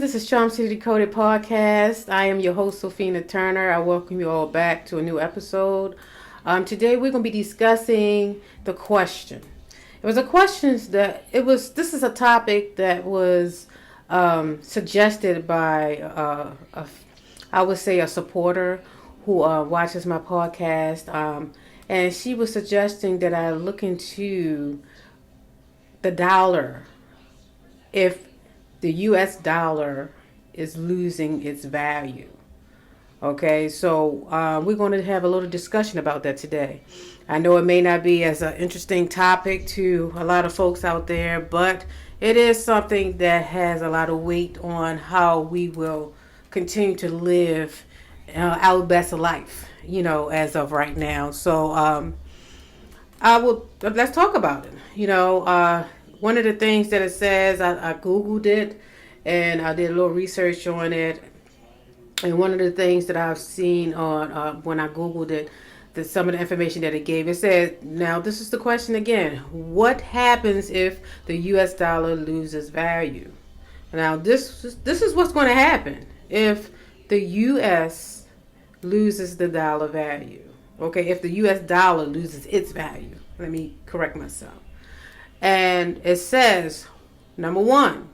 This is Charm City Decoded podcast. I am your host, Sophina Turner. I welcome you all back to a new episode. Today we're going to be discussing the question. It was a question this is a topic that was suggested by, I would say, a supporter who watches my podcast. And she was suggesting that I look into the dollar, if the U.S. dollar is losing its value. Okay, so we're going to have a little discussion about that today. I know it may not be as an interesting topic to a lot of folks out there, but it is something that has a lot of weight on how we will continue to live our best life, as of right now. So let's talk about it. One of the things that it says, I Googled it and I did a little research on it. And one of the things that I've seen on when I Googled it, some of the information that it gave, it said, now this is the question again, what happens if the U.S. dollar loses value? Now this is what's going to happen if the U.S. loses the dollar value. Okay, if the U.S. dollar loses its value. Let me correct myself. And it says, number one,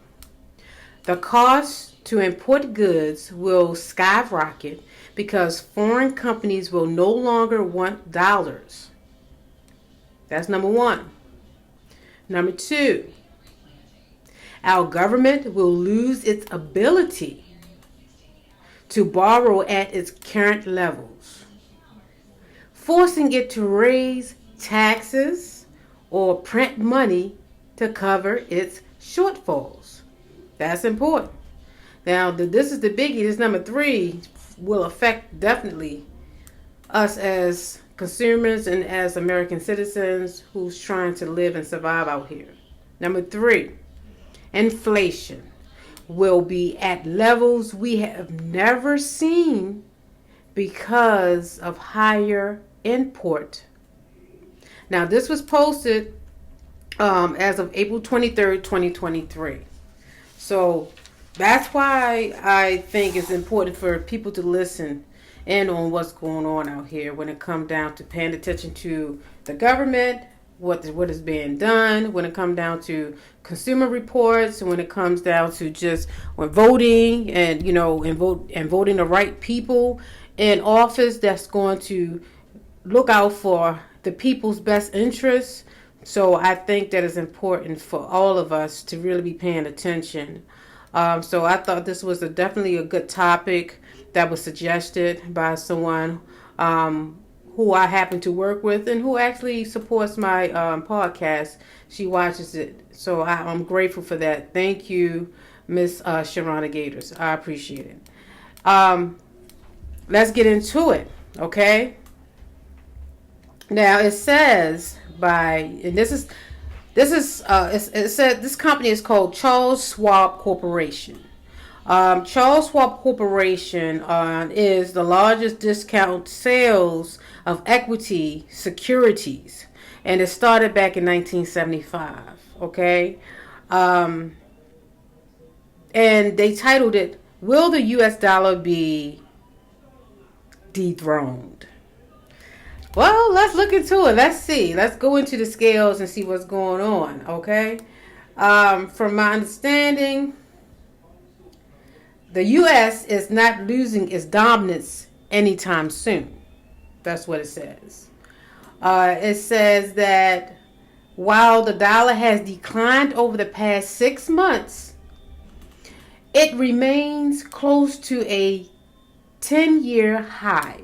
the cost to import goods will skyrocket because foreign companies will no longer want dollars. That's number one. Number two, our government will lose its ability to borrow at its current levels, forcing it to raise taxes or print money to cover its shortfalls. That's important. Now, this is the biggie. This number three will affect definitely us as consumers and as American citizens who's trying to live and survive out here. Number three, inflation will be at levels we have never seen because of higher import. Now, this was posted as of April 23rd, 2023. So that's why I think it's important for people to listen in on what's going on out here when it comes down to paying attention to the government, what is being done, when it comes down to consumer reports, when it comes down to just when voting and voting the right people in office that's going to look out for the people's best interests. So I think that is important for all of us to really be paying attention. So I thought this was definitely a good topic that was suggested by someone who I happen to work with and who actually supports my podcast. She watches it. So I'm grateful for that. Thank you, Miss Sharona Gators. I appreciate it. Let's get into it, okay? Now it says it said this company is called Charles Schwab Corporation. Charles Schwab Corporation is the largest discount sales of equity securities, and it started back in 1975. Okay, and they titled it, "Will the U.S. dollar be dethroned?" Well, let's look into it. Let's see. Let's go into the scales and see what's going on, okay? From my understanding, the U.S. is not losing its dominance anytime soon. That's what it says. It says that while the dollar has declined over the past 6 months, it remains close to a 10-year high.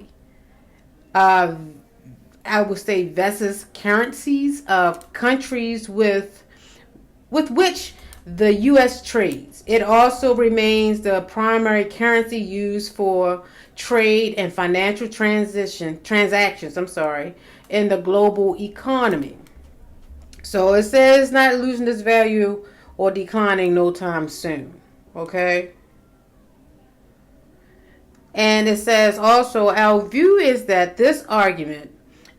I would say versus currencies of countries with which the U.S. trades. It also remains the primary currency used for trade and financial transactions in the global economy. So it says not losing its value or declining no time soon. Okay? And it says also, our view is that this argument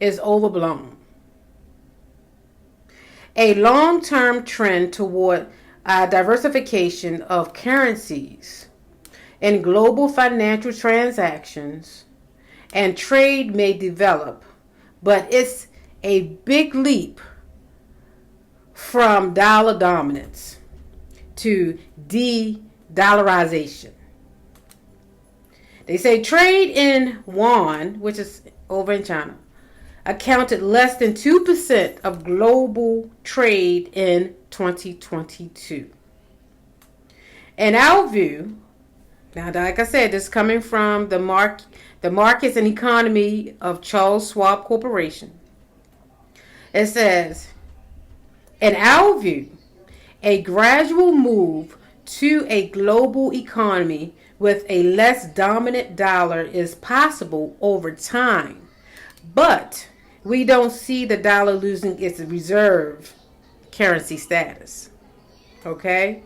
is overblown. A long-term trend toward diversification of currencies in global financial transactions and trade may develop, but it's a big leap from dollar dominance to de-dollarization. They say trade in yuan, which is over in China, accounted less than 2% of global trade in 2022. In our view, now like I said, this is coming from the Markets and Economy of Charles Schwab Corporation. It says, in our view, a gradual move to a global economy with a less dominant dollar is possible over time, but we don't see the dollar losing its reserve currency status. Okay?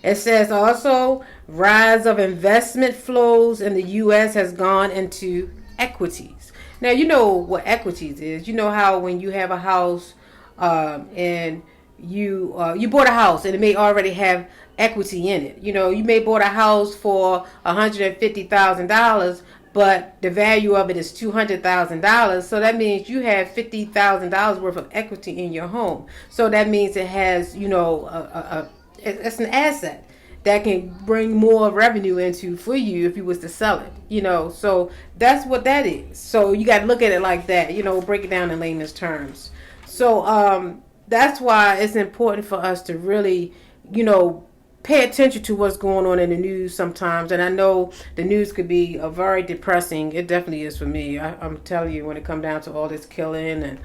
It says also, rise of investment flows in the U.S. has gone into equities. Now, you know what equities is. You know how when you have a house and you bought a house and it may already have equity in it. You know, you may bought a house for $150,000, but the value of it is $200,000. So that means you have $50,000 worth of equity in your home. So that means it has, you know, it's an asset that can bring more revenue into for you if you was to sell it, you know. So that's what that is. So you got to look at it like that, you know, break it down in layman's terms. So that's why it's important for us to really, you know, pay attention to what's going on in the news sometimes. And I know the news could be very depressing. It definitely is for me. I'm telling you, when it comes down to all this killing and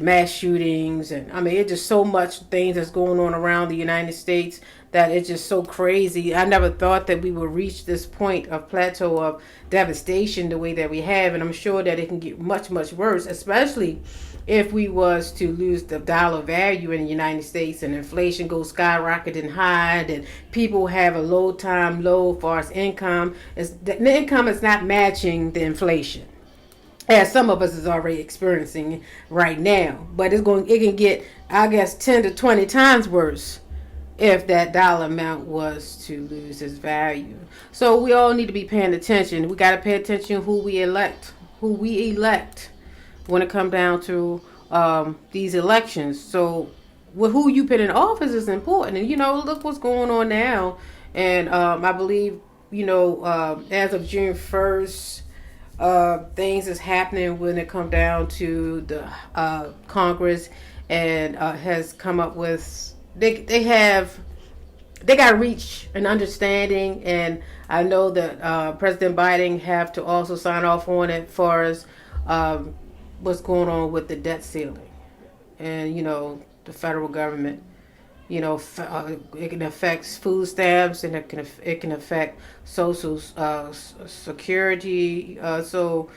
mass shootings, and I mean, it's just so much things that's going on around the United States that it's just so crazy. I never thought that we would reach this point of plateau of devastation the way that we have, and I'm sure that it can get much, much worse, especially if we was to lose the dollar value in the United States and inflation goes skyrocketing high and people have a low as far as income. The income is not matching the inflation, as some of us is already experiencing right now. But it can get, I guess, 10 to 20 times worse if that dollar amount was to lose its value. So we all need to be paying attention. We got to pay attention who we elect when it comes down to these elections. So who you put in office is important. And, you know, look what's going on now. And I believe, you know, as of June 1st, things is happening when it come down to the Congress, and has come up with they got to reach an understanding, and I know that President Biden have to also sign off on it as far as what's going on with the debt ceiling, and you know, the federal government. You know, it can affect food stamps, and it can affect social security. So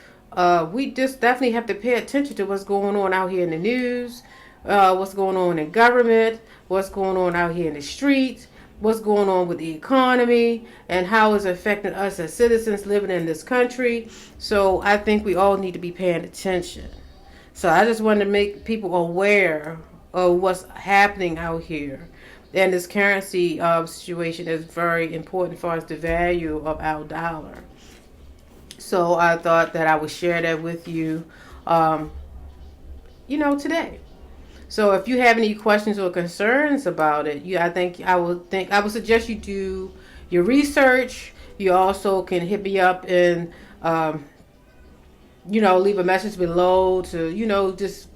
we just definitely have to pay attention to what's going on out here in the news, what's going on in government, what's going on out here in the streets, what's going on with the economy, and how it's affecting us as citizens living in this country. So I think we all need to be paying attention. So I just wanted to make people aware of what's happening out here. And this currency situation is very important for us, the value of our dollar. So I thought that I would share that with you, you know, today. So if you have any questions or concerns about it, I would suggest you do your research. You also can hit me up and, you know, leave a message below to, you know, just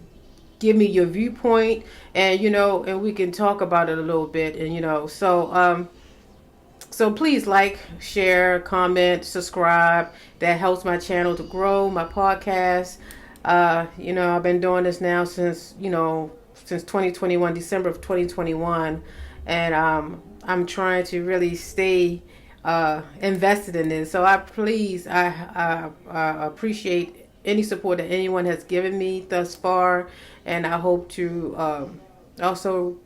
give me your viewpoint, and you know, and we can talk about it a little bit, and you know, so please like, share, comment, subscribe. That helps my channel to grow, my podcast. You know, I've been doing this now since 2021, December of 2021, and I'm trying to really stay invested in this. So I appreciate any support that anyone has given me thus far, and I hope to also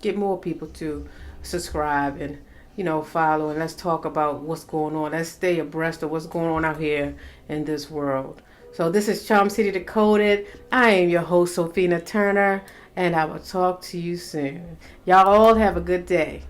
get more people to subscribe and, you know, follow, and let's talk about what's going on. Let's stay abreast of what's going on out here in this world. So this is Charm City Decoded. I am your host, Sophina Turner, and I will talk to you soon. Y'all all have a good day.